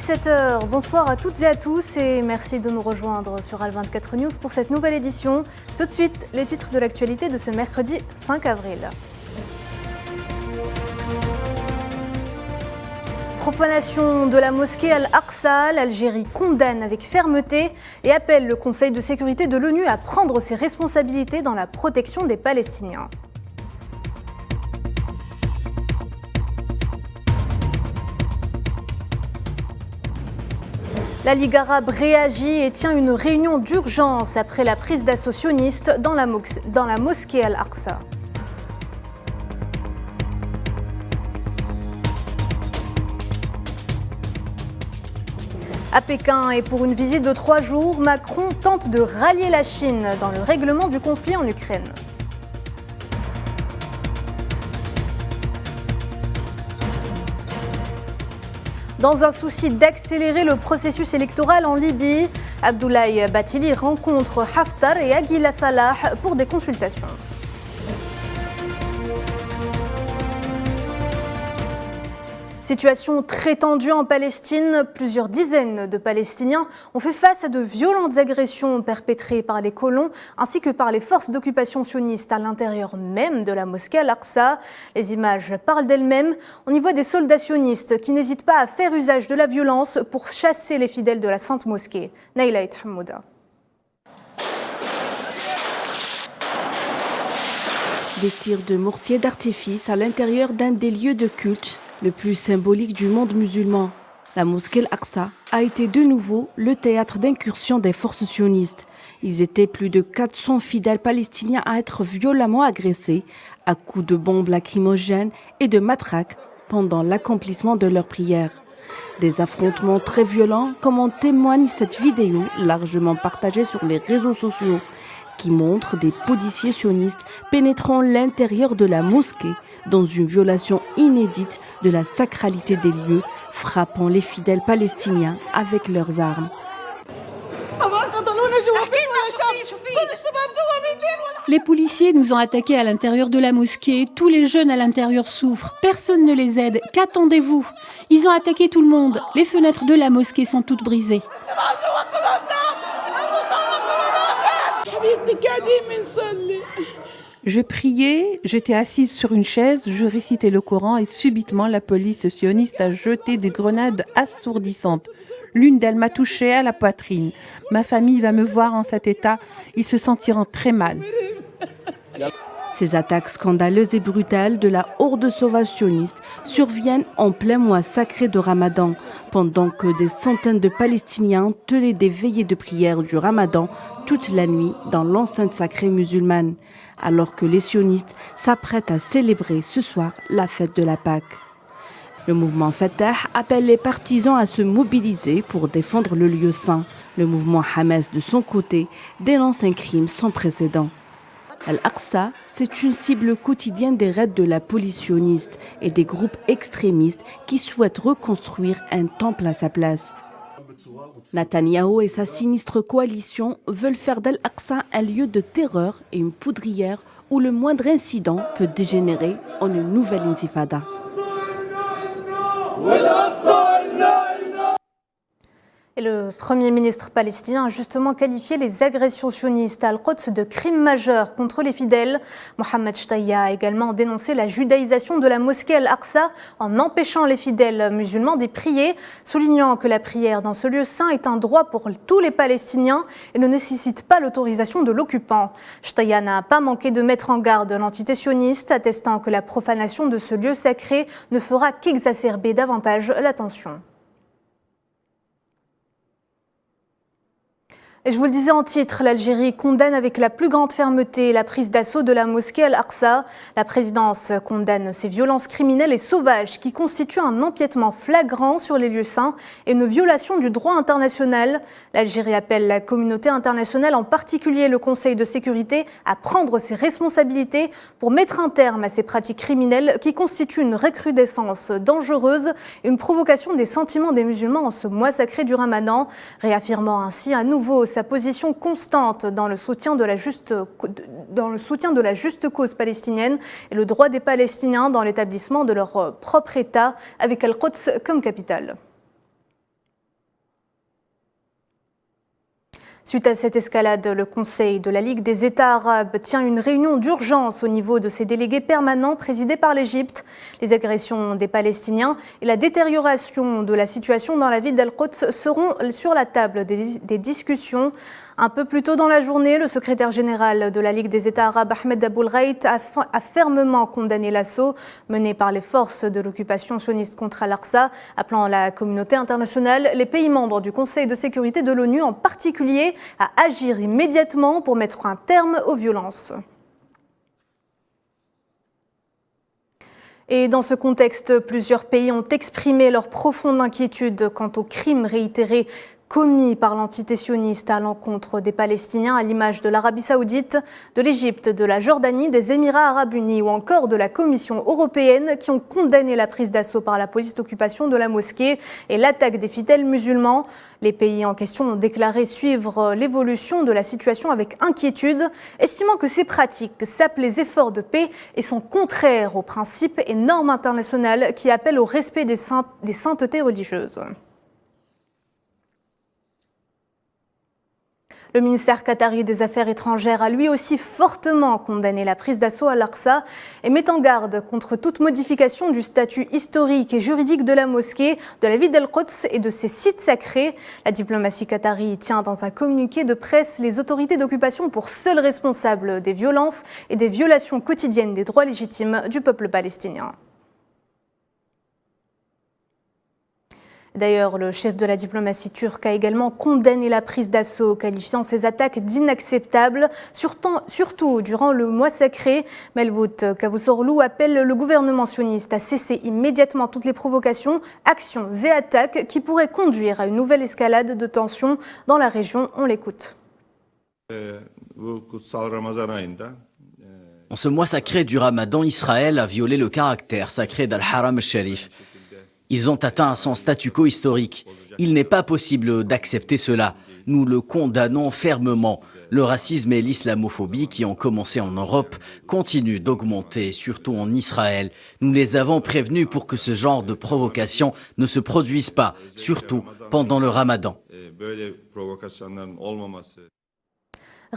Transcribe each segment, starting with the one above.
17h. Bonsoir à toutes et à tous et merci de nous rejoindre sur Al24 News pour cette nouvelle édition. Tout de suite, les titres de l'actualité de ce mercredi 5 avril. Profanation de la mosquée Al-Aqsa, l'Algérie condamne avec fermeté et appelle le Conseil de sécurité de l'ONU à prendre ses responsabilités dans la protection des Palestiniens. La Ligue arabe réagit et tient une réunion d'urgence après la prise d'assaut sioniste dans la mosquée Al-Aqsa. À Pékin et pour une visite de 3 jours, Macron tente de rallier la Chine dans le règlement du conflit en Ukraine. Dans un souci d'accélérer le processus électoral en Libye, Abdoulaye Bathily rencontre Haftar et Aguila Salah pour des consultations. Situation très tendue en Palestine. Plusieurs dizaines de Palestiniens ont fait face à de violentes agressions perpétrées par les colons ainsi que par les forces d'occupation sionistes à l'intérieur même de la mosquée Al-Aqsa. Les images parlent d'elles-mêmes. On y voit des soldats sionistes qui n'hésitent pas à faire usage de la violence pour chasser les fidèles de la Sainte Mosquée. Naïla Hamouda. Des tirs de mortier d'artifice à l'intérieur d'un des lieux de culte le plus symbolique du monde musulman. La mosquée Al-Aqsa a été de nouveau le théâtre d'incursions des forces sionistes. Ils étaient plus de 400 fidèles palestiniens à être violemment agressés à coups de bombes lacrymogènes et de matraques pendant l'accomplissement de leurs prières. Des affrontements très violents, comme en témoigne cette vidéo largement partagée sur les réseaux sociaux, qui montre des policiers sionistes pénétrant l'intérieur de la mosquée dans une violation inédite de la sacralité des lieux, frappant les fidèles palestiniens avec leurs armes. Les policiers nous ont attaqués à l'intérieur de la mosquée. Tous les jeunes à l'intérieur souffrent. Personne ne les aide. Qu'attendez-vous? Ils ont attaqué tout le monde. Les fenêtres de la mosquée sont toutes brisées. Je priais, j'étais assise sur une chaise, je récitais le Coran et subitement la police sioniste a jeté des grenades assourdissantes. L'une d'elles m'a touchée à la poitrine. Ma famille va me voir en cet état, ils se sentiront très mal. Ces attaques scandaleuses et brutales de la horde sauvage-sioniste surviennent en plein mois sacré de Ramadan, pendant que des centaines de Palestiniens tenaient des veillées de prière du Ramadan toute la nuit dans l'enceinte sacrée musulmane, alors que les sionistes s'apprêtent à célébrer ce soir la fête de la Pâque. Le mouvement Fatah appelle les partisans à se mobiliser pour défendre le lieu saint. Le mouvement Hamas, de son côté, dénonce un crime sans précédent. Al-Aqsa, c'est une cible quotidienne des raids de la police sioniste et des groupes extrémistes qui souhaitent reconstruire un temple à sa place. Netanyahou et sa sinistre coalition veulent faire d'Al-Aqsa un lieu de terreur et une poudrière où le moindre incident peut dégénérer en une nouvelle intifada. Et le Premier ministre palestinien a justement qualifié les agressions sionistes à Al-Quds de crimes majeurs contre les fidèles. Mohamed Shtayyeh a également dénoncé la judaïsation de la mosquée Al-Aqsa en empêchant les fidèles musulmans d'y prier, soulignant que la prière dans ce lieu saint est un droit pour tous les Palestiniens et ne nécessite pas l'autorisation de l'occupant. Shtayyeh n'a pas manqué de mettre en garde l'entité sioniste, attestant que la profanation de ce lieu sacré ne fera qu'exacerber davantage la tension. Et je vous le disais en titre, l'Algérie condamne avec la plus grande fermeté la prise d'assaut de la mosquée Al-Aqsa. La présidence condamne ces violences criminelles et sauvages qui constituent un empiètement flagrant sur les lieux saints et une violation du droit international. L'Algérie appelle la communauté internationale, en particulier le Conseil de sécurité, à prendre ses responsabilités pour mettre un terme à ces pratiques criminelles qui constituent une recrudescence dangereuse et une provocation des sentiments des musulmans en ce mois sacré du Ramadan, réaffirmant ainsi à nouveau sa position constante dans le soutien de la juste cause palestinienne et le droit des Palestiniens dans l'établissement de leur propre État avec Al-Quds comme capitale. Suite à cette escalade, le Conseil de la Ligue des États arabes tient une réunion d'urgence au niveau de ses délégués permanents présidés par l'Égypte. Les agressions des Palestiniens et la détérioration de la situation dans la ville d'Al-Quds seront sur la table des discussions. Un peu plus tôt dans la journée, le secrétaire général de la Ligue des États arabes, Ahmed Aboulghait, a fermement condamné l'assaut mené par les forces de l'occupation sioniste contre Al-Aqsa, appelant la communauté internationale, les pays membres du Conseil de sécurité de l'ONU en particulier, à agir immédiatement pour mettre un terme aux violences. Et dans ce contexte, plusieurs pays ont exprimé leur profonde inquiétude quant aux crimes réitérés commis par l'entité sioniste à l'encontre des Palestiniens, à l'image de l'Arabie saoudite, de l'Égypte, de la Jordanie, des Émirats arabes unis ou encore de la Commission européenne qui ont condamné la prise d'assaut par la police d'occupation de la mosquée et l'attaque des fidèles musulmans. Les pays en question ont déclaré suivre l'évolution de la situation avec inquiétude, estimant que ces pratiques sapent les efforts de paix et sont contraires aux principes et normes internationales qui appellent au respect des saintetés religieuses. Le ministère qatari des Affaires étrangères a lui aussi fortement condamné la prise d'assaut à Al-Aqsa et met en garde contre toute modification du statut historique et juridique de la mosquée, de la ville d'Al-Quds et de ses sites sacrés. La diplomatie qatari tient dans un communiqué de presse les autorités d'occupation pour seuls responsables des violences et des violations quotidiennes des droits légitimes du peuple palestinien. D'ailleurs, le chef de la diplomatie turque a également condamné la prise d'assaut, qualifiant ces attaques d'inacceptables, surtout durant le mois sacré. Mevlut Cavusoglu appelle le gouvernement sioniste à cesser immédiatement toutes les provocations, actions et attaques qui pourraient conduire à une nouvelle escalade de tensions dans la région. On l'écoute. En ce mois sacré du Ramadan, Israël a violé le caractère sacré d'Al-Haram al-Sharif. Ils ont atteint son statu quo historique. Il n'est pas possible d'accepter cela. Nous le condamnons fermement. Le racisme et l'islamophobie qui ont commencé en Europe continuent d'augmenter, surtout en Israël. Nous les avons prévenus pour que ce genre de provocation ne se produise pas, surtout pendant le Ramadan.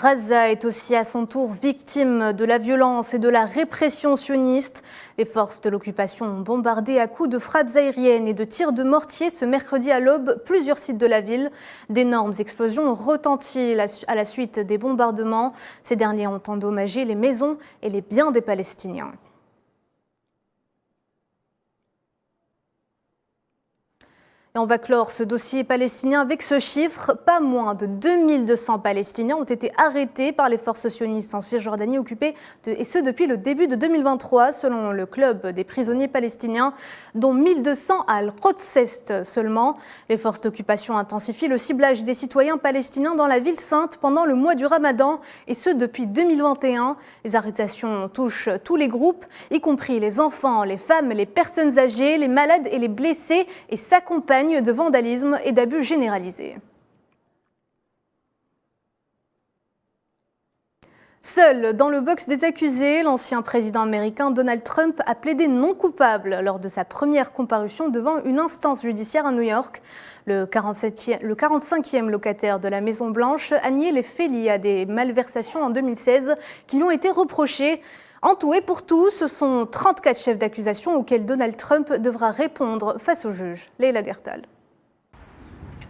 Gaza est aussi à son tour victime de la violence et de la répression sioniste. Les forces de l'occupation ont bombardé à coups de frappes aériennes et de tirs de mortier ce mercredi à l'aube plusieurs sites de la ville. D'énormes explosions ont retenti à la suite des bombardements. Ces derniers ont endommagé les maisons et les biens des Palestiniens. Et on va clore ce dossier palestinien avec ce chiffre. Pas moins de 2200 Palestiniens ont été arrêtés par les forces sionistes en Cisjordanie occupée, et ce depuis le début de 2023, selon le club des prisonniers palestiniens, dont 1200 à Al-Quds Est seulement. Les forces d'occupation intensifient le ciblage des citoyens palestiniens dans la ville sainte pendant le mois du Ramadan, et ce depuis 2021. Les arrestations touchent tous les groupes, y compris les enfants, les femmes, les personnes âgées, les malades et les blessés, et s'accompagnent de vandalisme et d'abus généralisés. Seul dans le box des accusés, l'ancien président américain Donald Trump a plaidé non coupable lors de sa première comparution devant une instance judiciaire à New York. Le 45e locataire de la Maison-Blanche a nié les faits liés à des malversations en 2016 qui lui ont été reprochés. En tout et pour tout, ce sont 34 chefs d'accusation auxquels Donald Trump devra répondre face au juge. Leila Gertal.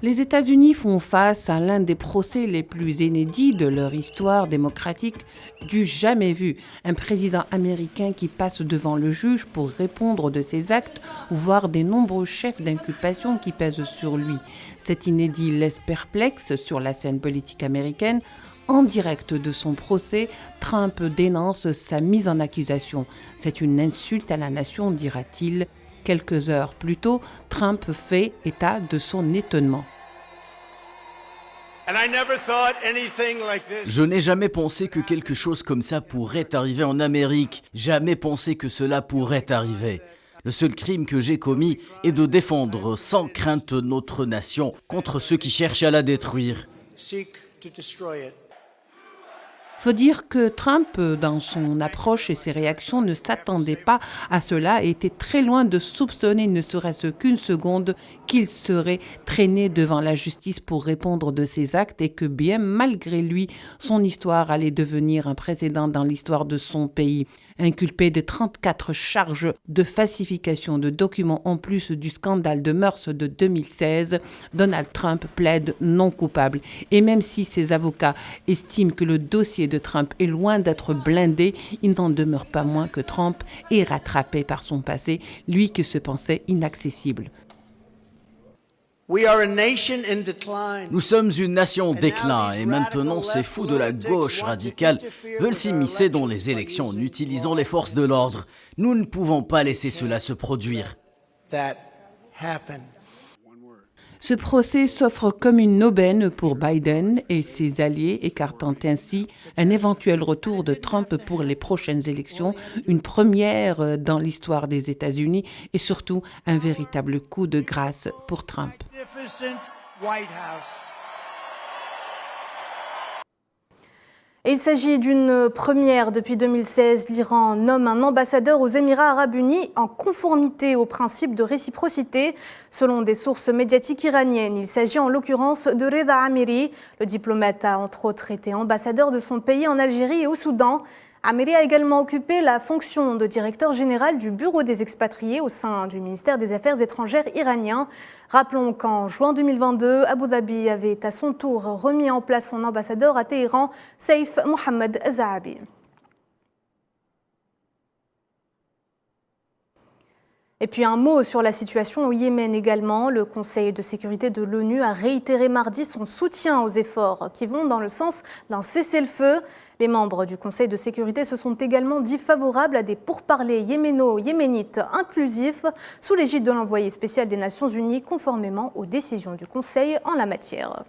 Les États-Unis font face à l'un des procès les plus inédits de leur histoire démocratique du jamais vu. Un président américain qui passe devant le juge pour répondre de ses actes, voire des nombreux chefs d'inculpation qui pèsent sur lui. Cet inédit laisse perplexe sur la scène politique américaine. En direct de son procès, Trump dénonce sa mise en accusation. C'est une insulte à la nation, dira-t-il. Quelques heures plus tôt, Trump fait état de son étonnement. Je n'ai jamais pensé que quelque chose comme ça pourrait arriver en Amérique. Jamais pensé que cela pourrait arriver. Le seul crime que j'ai commis est de défendre sans crainte notre nation contre ceux qui cherchent à la détruire. Faut dire que Trump, dans son approche et ses réactions, ne s'attendait pas à cela et était très loin de soupçonner, ne serait-ce qu'une seconde, qu'il serait traîné devant la justice pour répondre de ses actes et que bien malgré lui, son histoire allait devenir un précédent dans l'histoire de son pays. Inculpé de 34 charges de falsification de documents en plus du scandale de mœurs de 2016, Donald Trump plaide non coupable. Et même si ses avocats estiment que le dossier de Trump est loin d'être blindé, il n'en demeure pas moins que Trump est rattrapé par son passé, lui qui se pensait inaccessible. Nous sommes une nation en déclin et maintenant ces fous de la gauche radicale veulent s'immiscer dans les élections en utilisant les forces de l'ordre. Nous ne pouvons pas laisser cela se produire. Ce procès s'offre comme une aubaine pour Biden et ses alliés, écartant ainsi un éventuel retour de Trump pour les prochaines élections, une première dans l'histoire des États-Unis et surtout un véritable coup de grâce pour Trump. Et il s'agit d'une première depuis 2016. L'Iran nomme un ambassadeur aux Émirats arabes unis en conformité au principe de réciprocité. Selon des sources médiatiques iraniennes, il s'agit en l'occurrence de Reza Amiri. Le diplomate a entre autres été ambassadeur de son pays en Algérie et au Soudan. Amiri a également occupé la fonction de directeur général du Bureau des expatriés au sein du ministère des Affaires étrangères iranien. Rappelons qu'en juin 2022, Abu Dhabi avait à son tour remis en place son ambassadeur à Téhéran, Saif Mohammed Zahabi. Et puis un mot sur la situation au Yémen également. Le Conseil de sécurité de l'ONU a réitéré mardi son soutien aux efforts qui vont dans le sens d'un cessez-le-feu. Les membres du Conseil de sécurité se sont également dits favorables à des pourparlers yéméno-yéménites inclusifs sous l'égide de l'envoyé spécial des Nations Unies, conformément aux décisions du Conseil en la matière.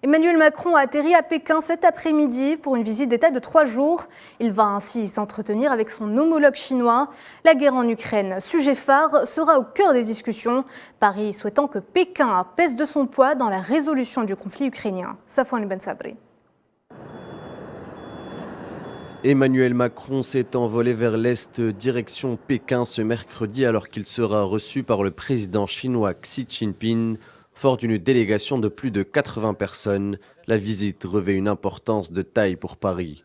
Emmanuel Macron a atterri à Pékin cet après-midi pour une visite d'État de 3 jours. Il va ainsi s'entretenir avec son homologue chinois. La guerre en Ukraine, sujet phare, sera au cœur des discussions. Paris souhaitant que Pékin pèse de son poids dans la résolution du conflit ukrainien. Safwan Ben Sabri. Emmanuel Macron s'est envolé vers l'est direction Pékin ce mercredi alors qu'il sera reçu par le président chinois Xi Jinping. Fort d'une délégation de plus de 80 personnes, la visite revêt une importance de taille pour Paris.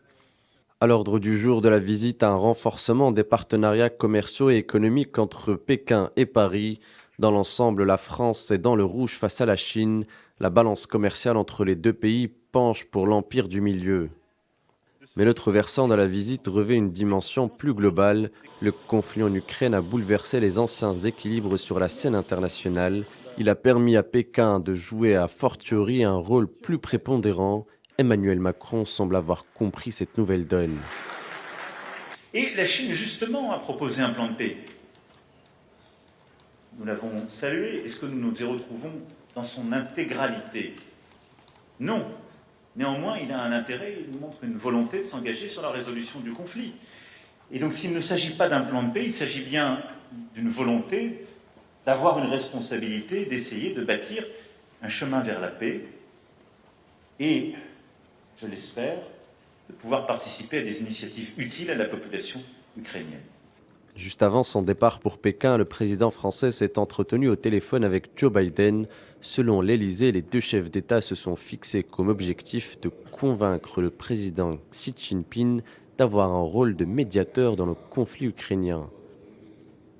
À l'ordre du jour de la visite, un renforcement des partenariats commerciaux et économiques entre Pékin et Paris. Dans l'ensemble, la France est dans le rouge face à la Chine. La balance commerciale entre les deux pays penche pour l'empire du milieu. Mais l'autre versant de la visite revêt une dimension plus globale. Le conflit en Ukraine a bouleversé les anciens équilibres sur la scène internationale. Il a permis à Pékin de jouer à fortiori un rôle plus prépondérant. Emmanuel Macron semble avoir compris cette nouvelle donne. Et la Chine, justement, a proposé un plan de paix. Nous l'avons salué. Est-ce que nous nous y retrouvons dans son intégralité? Non. Néanmoins, il a un intérêt, il montre une volonté de s'engager sur la résolution du conflit. Et donc, s'il ne s'agit pas d'un plan de paix, il s'agit bien d'une volonté d'avoir une responsabilité, d'essayer de bâtir un chemin vers la paix et, je l'espère, de pouvoir participer à des initiatives utiles à la population ukrainienne. Juste avant son départ pour Pékin, le président français s'est entretenu au téléphone avec Joe Biden. Selon l'Élysée, les deux chefs d'État se sont fixés comme objectif de convaincre le président Xi Jinping d'avoir un rôle de médiateur dans le conflit ukrainien.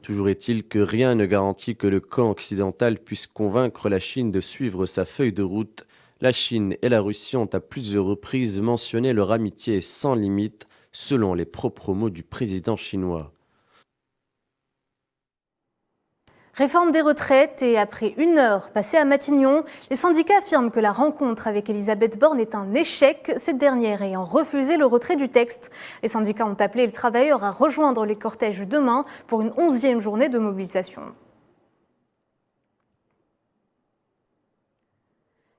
Toujours est-il que rien ne garantit que le camp occidental puisse convaincre la Chine de suivre sa feuille de route. La Chine et la Russie ont à plusieurs reprises mentionné leur amitié sans limite, selon les propres mots du président chinois. Réforme des retraites et après 1 heure passée à Matignon, les syndicats affirment que la rencontre avec Elisabeth Borne est un échec, cette dernière ayant refusé le retrait du texte. Les syndicats ont appelé les travailleurs à rejoindre les cortèges demain pour une 11e journée de mobilisation.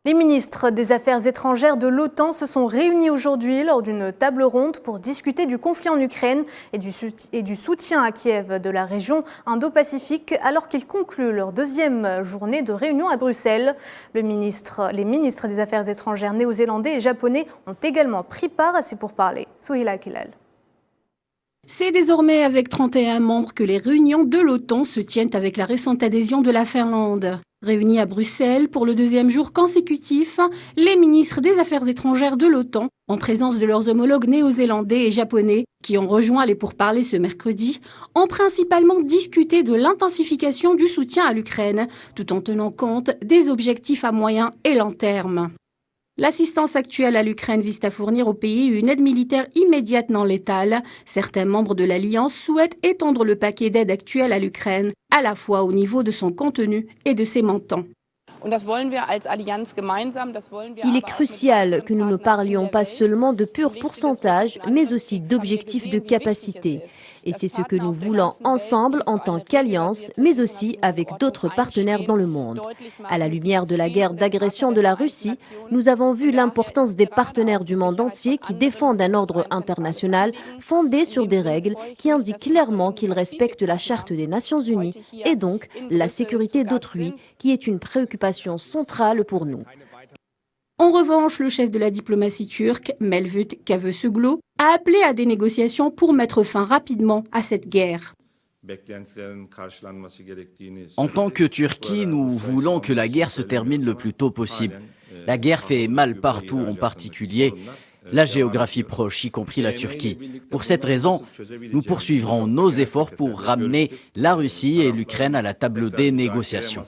Les ministres des Affaires étrangères de l'OTAN se sont réunis aujourd'hui lors d'une table ronde pour discuter du conflit en Ukraine et du soutien à Kiev de la région Indo-Pacifique alors qu'ils concluent leur 2e journée de réunion à Bruxelles. Les ministres des Affaires étrangères néo-zélandais et japonais ont également pris part à ces pourparlers. Souhila Kilal. C'est désormais avec 31 membres que les réunions de l'OTAN se tiennent avec la récente adhésion de la Finlande. Réunis à Bruxelles pour le deuxième jour consécutif, les ministres des Affaires étrangères de l'OTAN, en présence de leurs homologues néo-zélandais et japonais, qui ont rejoint les pourparlers ce mercredi, ont principalement discuté de l'intensification du soutien à l'Ukraine, tout en tenant compte des objectifs à moyen et long terme. L'assistance actuelle à l'Ukraine vise à fournir au pays une aide militaire immédiate non létale. Certains membres de l'Alliance souhaitent étendre le paquet d'aide actuel à l'Ukraine, à la fois au niveau de son contenu et de ses montants. Il est crucial que nous ne parlions pas seulement de pur pourcentage, mais aussi d'objectifs de capacité. Et c'est ce que nous voulons ensemble en tant qu'alliance, mais aussi avec d'autres partenaires dans le monde. À la lumière de la guerre d'agression de la Russie, nous avons vu l'importance des partenaires du monde entier qui défendent un ordre international fondé sur des règles qui indiquent clairement qu'ils respectent la Charte des Nations Unies et donc la sécurité d'autrui, qui est une préoccupation centrale pour nous. En revanche, le chef de la diplomatie turque, Mevlut Cavusoglu, a appelé à des négociations pour mettre fin rapidement à cette guerre. En tant que Turquie, nous voulons que la guerre se termine le plus tôt possible. La guerre fait mal partout, en particulier la géographie proche, y compris la Turquie. Pour cette raison, nous poursuivrons nos efforts pour ramener la Russie et l'Ukraine à la table des négociations.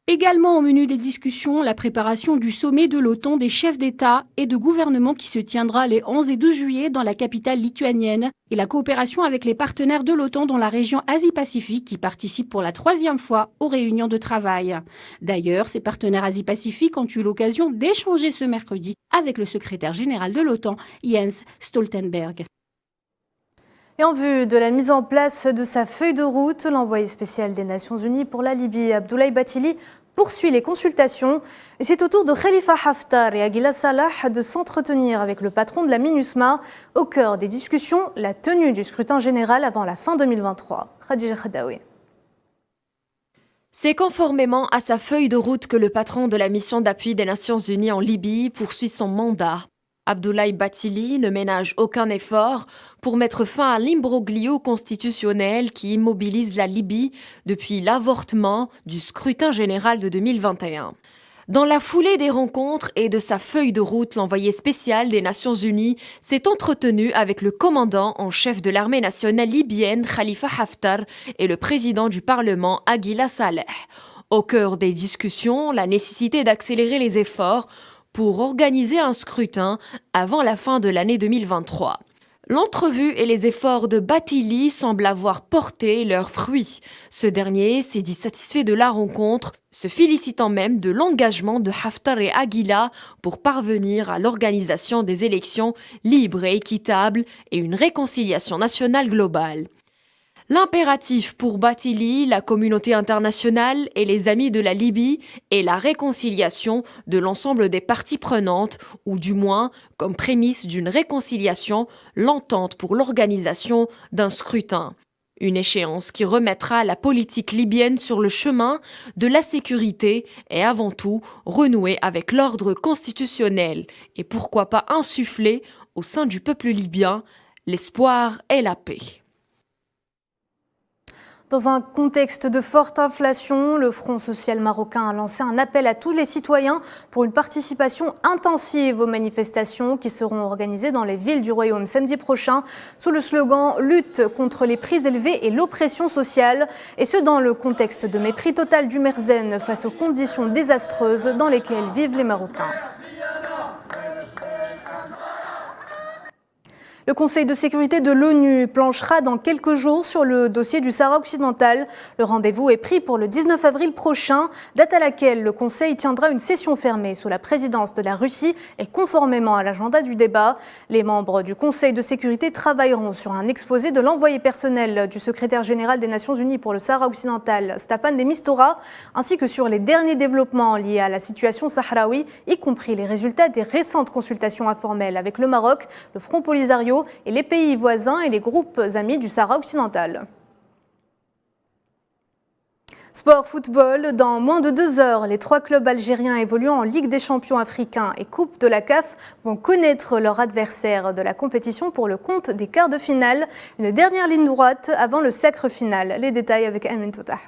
Également au menu des discussions, la préparation du sommet de l'OTAN des chefs d'État et de gouvernement qui se tiendra les 11 et 12 juillet dans la capitale lituanienne et la coopération avec les partenaires de l'OTAN dans la région Asie-Pacifique qui participent pour la 3e fois aux réunions de travail. D'ailleurs, ces partenaires Asie-Pacifique ont eu l'occasion d'échanger ce mercredi avec le secrétaire général de l'OTAN, Jens Stoltenberg. Et en vue de la mise en place de sa feuille de route, l'envoyé spécial des Nations Unies pour la Libye, Abdoulaye Bathily, poursuit les consultations. Et c'est au tour de Khalifa Haftar et Aguila Salah de s'entretenir avec le patron de la MINUSMA. Au cœur des discussions, la tenue du scrutin général avant la fin 2023. Khadija Khadaoui. C'est conformément à sa feuille de route que le patron de la mission d'appui des Nations Unies en Libye poursuit son mandat. Abdoulaye Bathily ne ménage aucun effort pour mettre fin à l'imbroglio constitutionnel qui immobilise la Libye depuis l'avortement du scrutin général de 2021. Dans la foulée des rencontres et de sa feuille de route, l'envoyé spécial des Nations Unies s'est entretenu avec le commandant en chef de l'armée nationale libyenne Khalifa Haftar et le président du Parlement Aguila Saleh. Au cœur des discussions, la nécessité d'accélérer les efforts pour organiser un scrutin avant la fin de l'année 2023. L'entrevue et les efforts de Bathily semblent avoir porté leurs fruits. Ce dernier s'est dit satisfait de la rencontre, se félicitant même de l'engagement de Haftar et Aguila pour parvenir à l'organisation des élections libres et équitables et une réconciliation nationale globale. L'impératif pour Bathily, la communauté internationale et les amis de la Libye est la réconciliation de l'ensemble des parties prenantes, ou du moins, comme prémisse d'une réconciliation, l'entente pour l'organisation d'un scrutin. Une échéance qui remettra la politique libyenne sur le chemin de la sécurité et avant tout renouer avec l'ordre constitutionnel et pourquoi pas insuffler au sein du peuple libyen l'espoir et la paix. Dans un contexte de forte inflation, le Front social marocain a lancé un appel à tous les citoyens pour une participation intensive aux manifestations qui seront organisées dans les villes du Royaume samedi prochain sous le slogan « Lutte contre les prix élevés et l'oppression sociale » et ce dans le contexte de mépris total du Merzen face aux conditions désastreuses dans lesquelles vivent les Marocains. Le Conseil de sécurité de l'ONU planchera dans quelques jours sur le dossier du Sahara occidental. Le rendez-vous est pris pour le 19 avril prochain, date à laquelle le Conseil tiendra une session fermée sous la présidence de la Russie et conformément à l'agenda du débat. Les membres du Conseil de sécurité travailleront sur un exposé de l'envoyé personnel du secrétaire général des Nations Unies pour le Sahara occidental, Staffan de Mistura, ainsi que sur les derniers développements liés à la situation sahraoui, y compris les résultats des récentes consultations informelles avec le Maroc, le Front Polisario et les pays voisins et les groupes amis du Sahara occidental. Sport football, dans moins de 2 heures, les 3 clubs algériens évoluant en Ligue des champions africains et Coupe de la CAF vont connaître leur adversaire de la compétition pour le compte des quarts de finale. Une dernière ligne droite avant le sacre final. Les détails avec Amin Toutah.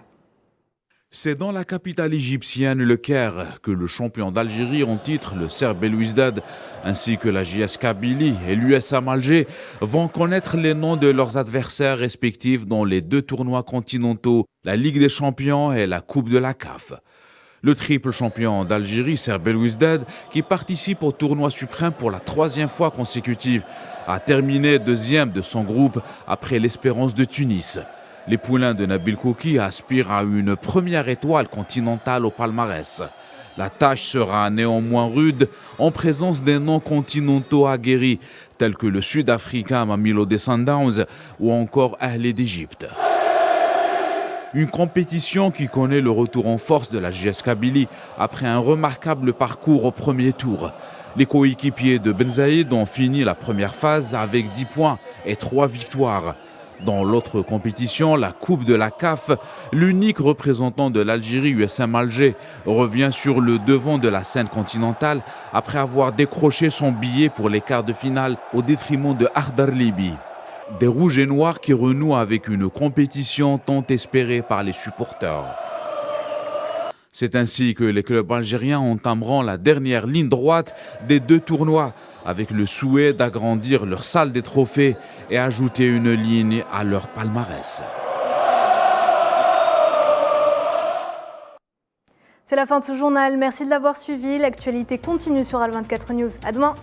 C'est dans la capitale égyptienne, le Caire, que le champion d'Algérie en titre, le Serbe Belouizdad, ainsi que la JS Kabylie et l'USM Alger, vont connaître les noms de leurs adversaires respectifs dans les 2 tournois continentaux, la Ligue des champions et la Coupe de la CAF. Le triple champion d'Algérie, Serbe Belouizdad, qui participe au tournoi suprême pour la 3e fois consécutive, a terminé 2e de son groupe après l'Espérance de Tunis. Les poulains de Nabil Kouki aspirent à une première étoile continentale au palmarès. La tâche sera néanmoins rude en présence des noms continentaux aguerris tels que le Sud-Africain Mamelodi Sundowns ou encore Ahli d'Égypte. Une compétition qui connaît le retour en force de la JS Kabylie après un remarquable parcours au premier tour. Les coéquipiers de Benzaïd ont fini la première phase avec 10 points et 3 victoires. Dans l'autre compétition, la Coupe de la CAF, l'unique représentant de l'Algérie, USM Alger, revient sur le devant de la scène continentale après avoir décroché son billet pour les quarts de finale au détriment de Ardar Libi. Des rouges et noirs qui renouent avec une compétition tant espérée par les supporters. C'est ainsi que les clubs algériens entameront la dernière ligne droite des 2 tournois, avec le souhait d'agrandir leur salle des trophées et ajouter une ligne à leur palmarès. C'est la fin de ce journal. Merci de l'avoir suivi. L'actualité continue sur Al24 News. À demain.